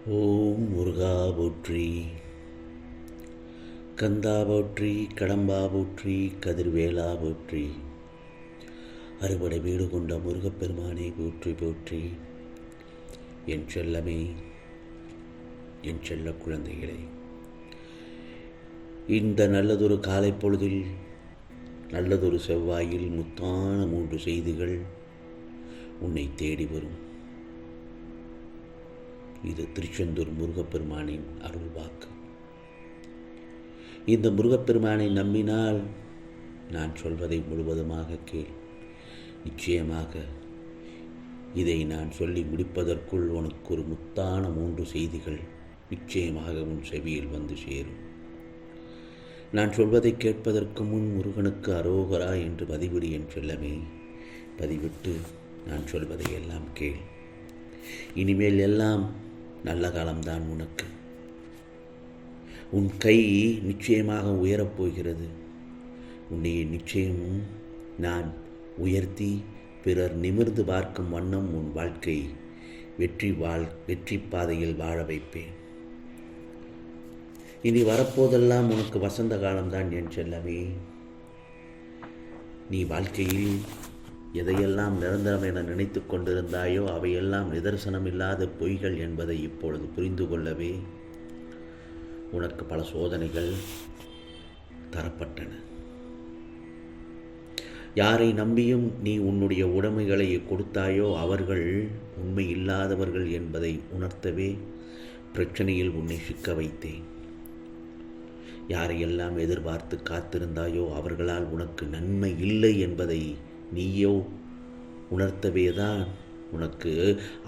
ஓம் முருகா போற்றி, கந்தா போற்றி, கடம்பா போற்றி, கதிர்வேலா போற்றி, அறுபடை வீடு கொண்ட முருகப்பெருமானை போற்றி போற்றி. என் செல்லமே, என் செல்ல குழந்தைகளே, இந்த நல்லதொரு காலை பொழுதில், நல்லதொரு செவ்வாயில் முத்தான 3 செய்திகள் உன்னை தேடி வரும். இது திருச்செந்தூர் முருகப்பெருமானின் அருள் வாக்கு. இந்த முருகப்பெருமானை நம்பினால் நான் சொல்வதை முழுவதுமாக கேள். நிச்சயமாக இதை நான் சொல்லி முடிப்பதற்குள் உனக்கு ஒரு முத்தான 3 செய்திகள் நிச்சயமாக உன் செவியில் வந்து சேரும். நான் சொல்வதை கேட்பதற்கு முன் முருகனுக்கு அரோகரா என்று பதிவிடு என் செல்லமே. பதிவிட்டு நான் சொல்வதை எல்லாம் கேள். இனிமேல் எல்லாம் நல்ல காலம்தான் உனக்கு. உன் கை நிச்சயமாக உயரப்போகிறது. உன்னை நிச்சயமும் நான் உயர்த்தி பிறர் நிமிர்ந்து பார்க்கும் வண்ணம் உன் வாழ்க்கை வெற்றி பாதையில் வாழ வைப்பேன். இனி வரப்போதெல்லாம் உனக்கு வசந்த காலம்தான் என் செல்லமே. நீ வாழ்க்கையில் எதையெல்லாம் நிரந்தரம் என நினைத்து கொண்டிருந்தாயோ அவையெல்லாம் நிதர்சனமில்லாத பொய்கள் என்பதை இப்பொழுது புரிந்து கொள்ளவே உனக்கு பல சோதனைகள் தரப்பட்டன. யாரை நம்பியும் நீ உன்னுடைய உடைமைகளை கொடுத்தாயோ அவர்கள் உண்மை இல்லாதவர்கள் என்பதை உணர்த்தவே பிரச்சனையில் உன்னை சிக்க வைத்தேன். யாரையெல்லாம் எதிர்பார்த்து காத்திருந்தாயோ அவர்களால் உனக்கு நன்மை இல்லை என்பதை நீயோ உணர்த்தவேதான் உனக்கு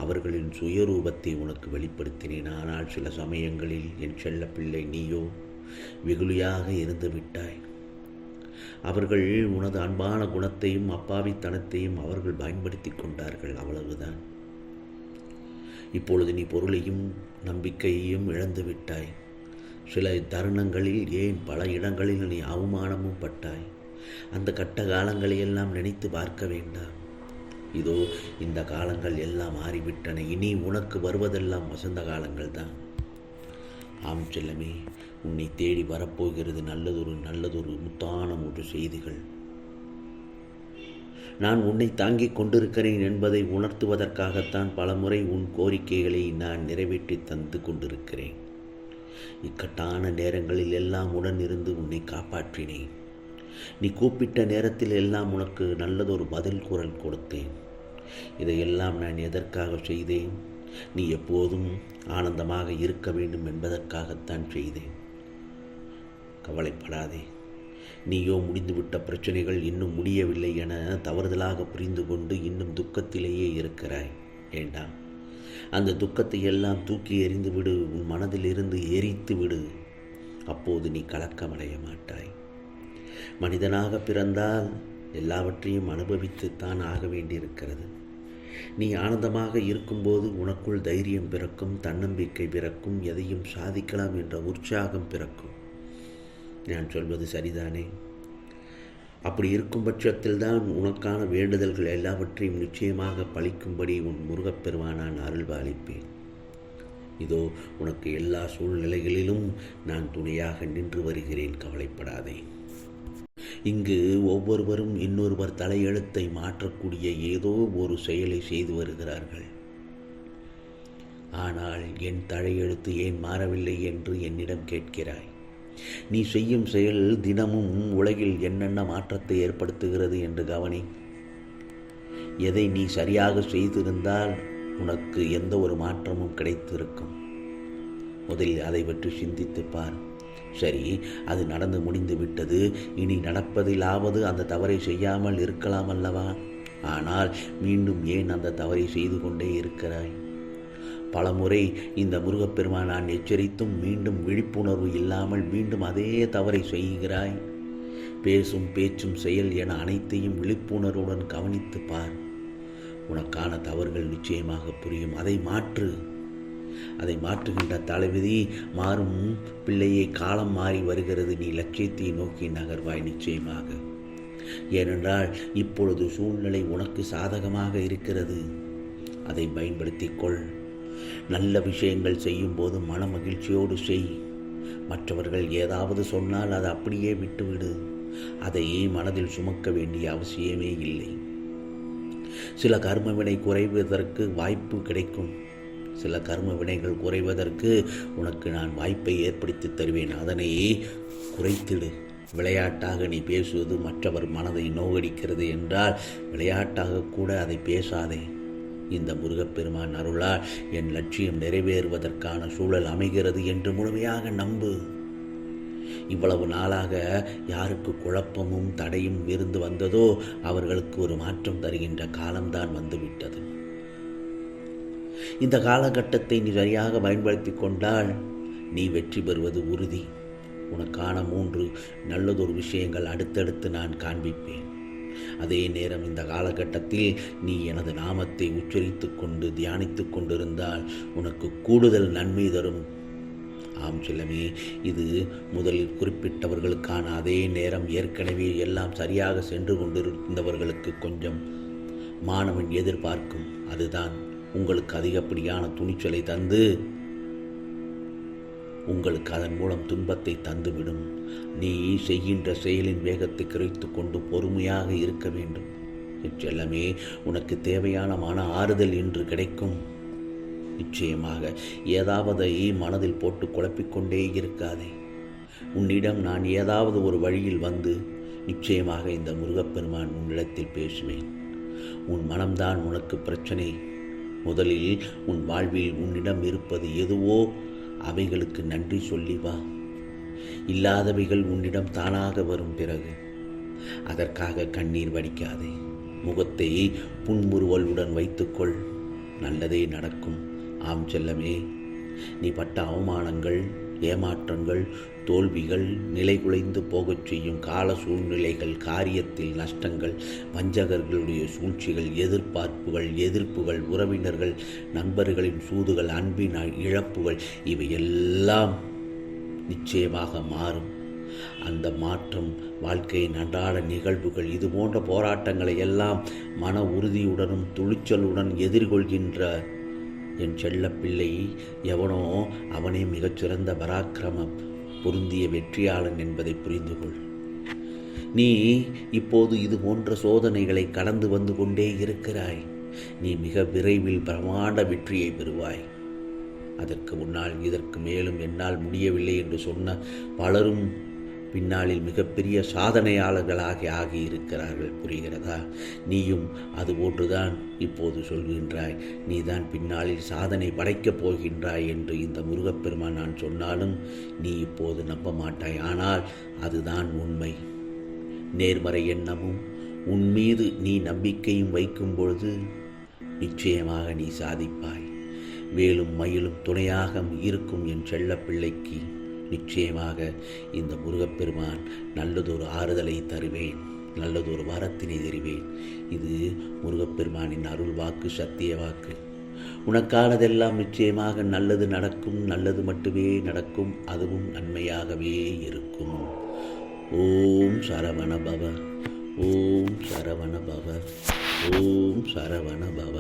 அவர்களின் சுயரூபத்தை உனக்கு வெளிப்படுத்தினேன். ஆனால் சில சமயங்களில் என் செல்ல பிள்ளை நீயோ வெகுளியாக இருந்து விட்டாய். அவர்கள் உனது அன்பான குணத்தையும் அப்பாவித்தனத்தையும் அவர்கள் பயன்படுத்தி கொண்டார்கள், அவ்வளவுதான். இப்பொழுது நீ பொருளையும் நம்பிக்கையையும் இழந்து விட்டாய். சில தருணங்களில், ஏன் பல இடங்களில் நீ அவமானமும் பட்டாய். அந்த கட்ட காலங்களையெல்லாம் நினைத்து பார்க்க வேண்டாம். இதோ இந்த காலங்கள் எல்லாம் மாறிவிட்டன. இனி உனக்கு வருவதெல்லாம் வசந்த காலங்கள் தான். ஆம் செல்லமே, உன்னை தேடி வரப்போகிறது நல்லதொரு முத்தான 3 செய்திகள். நான் உன்னை தாங்கிக் கொண்டிருக்கிறேன் என்பதை உணர்த்துவதற்காகத்தான் பலமுறை உன் கோரிக்கைகளை நான் நிறைவேற்றி தந்து கொண்டிருக்கிறேன். இக்கட்டான நேரங்களில் எல்லாம் உடன் இருந்து உன்னை காப்பாற்றினேன். நீ கூப்பிட்ட நேரத்தில் எல்லாம் உனக்கு நல்லதொரு பதில் குரல் கொடுத்தேன். இதையெல்லாம் நான் எதற்காக செய்தேன்? நீ எப்போதும் ஆனந்தமாக இருக்க வேண்டும் என்பதற்காகத்தான் செய்தேன். கவலைப்படாதே. நீயோ முடிந்துவிட்ட பிரச்சனைகள் இன்னும் முடியவில்லை என தவறுதலாக புரிந்து கொண்டு இன்னும் துக்கத்திலேயே இருக்கிறாய். வேண்டாம், அந்த துக்கத்தை எல்லாம் தூக்கி எறிந்து விடு. உன் மனதிலிருந்து எரித்து விடு. அப்போது நீ கலக்கமடைய மாட்டாய். மனிதனாக பிறந்தால் எல்லாவற்றையும் அனுபவித்துத்தான் ஆக வேண்டியிருக்கிறது. நீ ஆனந்தமாக இருக்கும்போது உனக்குள் தைரியம் பிறக்கும், தன்னம்பிக்கை பிறக்கும், எதையும் சாதிக்கலாம் என்ற உற்சாகம் பிறக்கும். நான் சொல்வது சரிதானே? அப்படி இருக்கும் பட்சத்தில் தான் உனக்கான வேண்டுதல்கள் எல்லாவற்றையும் நிச்சயமாக பலிக்கும்படி உன் முருகப்பெருமானான் அருள்பாலிப்பேன். இதோ உனக்கு எல்லா சூழ்நிலைகளிலும் நான் துணையாக நின்று வருகிறேன். கவலைப்படாதே. இங்கு ஒவ்வொருவரும் இன்னொருவர் தலையெழுத்தை மாற்றக்கூடிய ஏதோ ஒரு செயலை செய்து வருகிறார்கள். ஆனால் என் தலையெழுத்து ஏன் மாறவில்லை என்று என்னிடம் கேட்கிறாய். நீ செய்யும் செயல் தினமும் உலகில் என்னென்ன மாற்றத்தை ஏற்படுத்துகிறது என்று கவனி. எதை நீ சரியாக செய்திருந்தால் உனக்கு எந்த ஒரு மாற்றமும் கிடைத்திருக்கும். முதலில் அதை பற்றி சிந்தித்துப் பார். சரி, அது நடந்து முடிந்து விட்டது. இனி நடப்பதிலாவது அந்த தவறை செய்யாமல் இருக்கலாம் அல்லவா? ஆனால் மீண்டும் ஏன் அந்த தவறை செய்து கொண்டே இருக்கிறாய்? பலமுறை இந்த முருகப்பெருமான் நான் எச்சரித்தும் மீண்டும் விழிப்புணர்வு இல்லாமல் மீண்டும் அதே தவறை செய்கிறாய். பேசும் பேச்சும் செயல் என அனைத்தையும் விழிப்புணர்வுடன் கவனித்து பார். உனக்கான தவறுகள் நிச்சயமாக புரியும். அதை மாற்று. அதை மாற்றுகின்ற தலைவிதி மாறும் பிள்ளையை. காலம் மாறி வருகிறது. நீ லட்சியத்தை நோக்கி நகர்வாய் நிச்சயமாக. ஏனென்றால் இப்பொழுது சூழ்நிலை உனக்கு சாதகமாக இருக்கிறது. அதை பயன்படுத்திக் கொள். நல்ல விஷயங்கள் செய்யும்போது மன மகிழ்ச்சியோடு செய். மற்றவர்கள் ஏதாவது சொன்னால் அதை அப்படியே விட்டுவிடு. அதை மனதில் சுமக்க வேண்டிய அவசியமே இல்லை. சில கர்ம வினை குறைவதற்கு வாய்ப்பு கிடைக்கும். சில கர்ம வினைகள் குறைவதற்கு உனக்கு நான் வாய்ப்பை ஏற்படுத்தி தருவேன். அதனை குறைத்திடு. விளையாட்டாக நீ பேசுவது மற்றவர் மனதை நோகடிக்கிறது என்றால் விளையாட்டாக கூட அதை பேசாதே. இந்த முருகப்பெருமான் அருளால் என் லட்சியம் நிறைவேறுவதற்கான சூழல் அமைகிறது என்று முழுமையாக நம்பு. இவ்வளவு நாளாக யாருக்கு குழப்பமும் தடையும் இருந்து வந்ததோ அவர்களுக்கு ஒரு மாற்றம் தருகின்ற காலம்தான் வந்துவிட்டது. இந்த காலகட்டத்தை நீ சரியாக பயன்படுத்தி கொண்டால் நீ வெற்றி பெறுவது உறுதி. உனக்கான 3 நல்லதொரு விஷயங்கள் அடுத்தடுத்து நான் காண்பிப்பேன். அதே நேரம் இந்த காலகட்டத்தில் நீ எனது நாமத்தை உச்சரித்து கொண்டு தியானித்து கொண்டிருந்தால் உனக்கு கூடுதல் நன்மை தரும். ஆம் செல்லமே, இது முதலில் குறிப்பிட்டவர்களுக்கான அதே நேரம் ஏற்கனவே எல்லாம் சரியாக சென்று கொண்டிருந்தவர்களுக்கு கொஞ்சம் மாணவன் எதிர்பார்க்கும். அதுதான் உங்களுக்கு அதிகப்படியான துணிச்சலை தந்து உங்களுக்கு அதன் மூலம் துன்பத்தை தந்துவிடும். நீ செய்கின்ற செயலின் வேகத்தை குறைத்து கொண்டு பொறுமையாக இருக்க வேண்டும். செல்லமே, உனக்கு தேவையான மன ஆறுதல் இன்று கிடைக்கும். நிச்சயமாக ஏதாவது மனதில் போட்டு குழப்பிக்கொண்டே இருக்காதே. உன்னிடம் நான் ஏதாவது ஒரு வழியில் வந்து நிச்சயமாக இந்த முருகப்பெருமான் உன்னிடத்தில் பேசுவேன். உன் மனம்தான் உனக்கு பிரச்சனை. முதலில் உன் வாழ்வில் உன்னிடம் இருப்பது எதுவோ அவைகளுக்கு நன்றி சொல்லி வா. இல்லாதவைகள் உன்னிடம் தானாக வரும். பிறகு அதற்காக கண்ணீர் வடிக்காதே. முகத்தை புன்முறுவலுடன் வைத்துக்கொள். நல்லதே நடக்கும். ஆம் செல்லமே, நீ பட்ட அவமானங்கள், ஏமாற்றங்கள், தோல்விகள், நிலை குலைந்து போகச் செய்யும் கால சூழ்நிலைகள், காரியத்தில் நஷ்டங்கள், வஞ்சகர்களுடைய சூழ்ச்சிகள், எதிர்பார்ப்புகள், எதிர்ப்புகள், உறவினர்கள், நண்பர்களின் சூதுகள், அன்பின் இழப்புகள் இவையெல்லாம் நிச்சயமாக மாறும். அந்த மாற்றம் வாழ்க்கையின் அன்றாட நிகழ்வுகள். இது போன்ற போராட்டங்களை எல்லாம் மன உறுதியுடனும் துணிச்சலுடன் எதிர்கொள்கின்ற என் செல்ல பிள்ளை எவனோ அவனே மிகச்சிறந்த பராக்கிரமம் பொருந்திய வெற்றியாளன் என்பதை புரிந்து கொள். நீ இப்போது இது போன்ற சோதனைகளை கடந்து வந்து கொண்டே இருக்கிறாய். நீ மிக விரைவில் பிரமாண்ட வெற்றியை பெறுவாய். அதற்கு முன்னால் இதற்கு மேலும் என்னால் முடியவில்லை என்று சொன்ன பலரும் பின்னாளில் மிகப்பெரிய சாதனையாளர்களாக ஆகியிருக்கிறார்கள். புரிகிறதா? நீயும் அதுபோன்றுதான் இப்போது சொல்கின்றாய். நீதான் பின்னாளில் சாதனை படைக்கப் போகின்றாய் என்று இந்த முருகப்பெருமான் நான் சொன்னாலும் நீ இப்போது நம்ப மாட்டாய். ஆனால் அதுதான் உண்மை. நேர்மறை எண்ணமும் உன் மீது நீ நம்பிக்கையும் வைக்கும் பொழுது நிச்சயமாக நீ சாதிப்பாய். வேலும் மயிலும் துணையாக இருக்கும் என் செல்ல பிள்ளைக்கு நிச்சயமாக இந்த முருகப்பெருமான் நல்லதொரு ஆறுதலை தருவேன், நல்லதொரு வரத்தினை தருவேன். இது முருகப்பெருமானின் அருள் வாக்கு, சத்திய வாக்கு. உனக்கானதெல்லாம் நிச்சயமாக நல்லது நடக்கும். நல்லது மட்டுமே நடக்கும். அதுவும் நன்மையாகவே இருக்கும். ஓம் சரவண பவ. ஓம் சரவண பவ. ஓம் சரவண பவ.